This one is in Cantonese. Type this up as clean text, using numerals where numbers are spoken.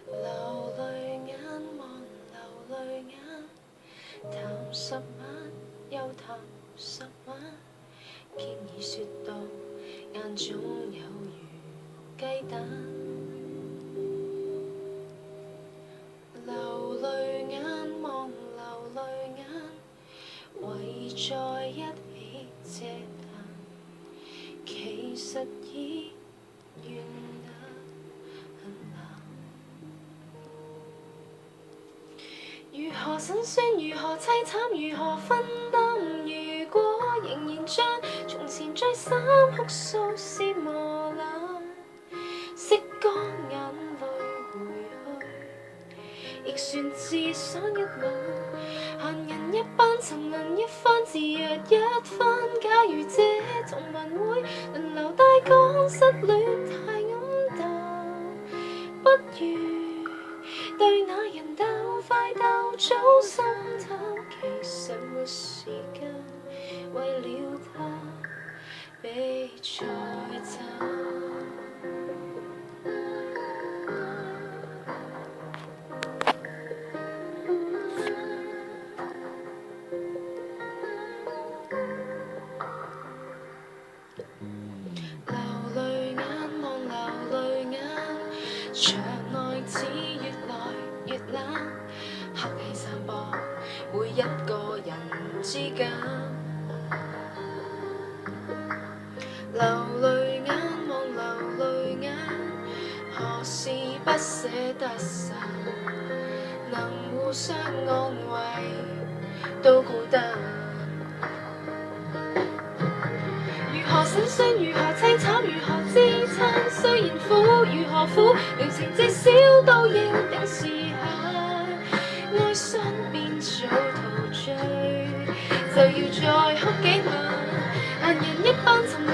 流淚眼望流淚眼，談10晚又談10晚，經已說到眼中有如雞蛋。流淚眼望流淚眼，圍在一起嗟嘆，其實已怨得很冷。如何辛酸，如何凄慘，如何分擔？如果仍然像從前再三哭訴是磨難，拭乾眼淚回去，亦算至爽一晚。閒人一班，沉淪一番，自虐一番。假如這同文會能留低講失戀太黯淡，不如對那人鬥快鬥早心淡。其實沒時間為了他比賽爭。流淚眼望流淚眼，場內只越來越冷，黑氣散播每一個人之間。流淚眼望流淚眼，何時不捨得散？能互相安慰都孤單。如何辛酸，如何凄慘，如何支撐？雖然苦，如何苦，療程至少都要定時限。哀傷變做陶醉，就要再哭幾晚。閒人一班，沉淪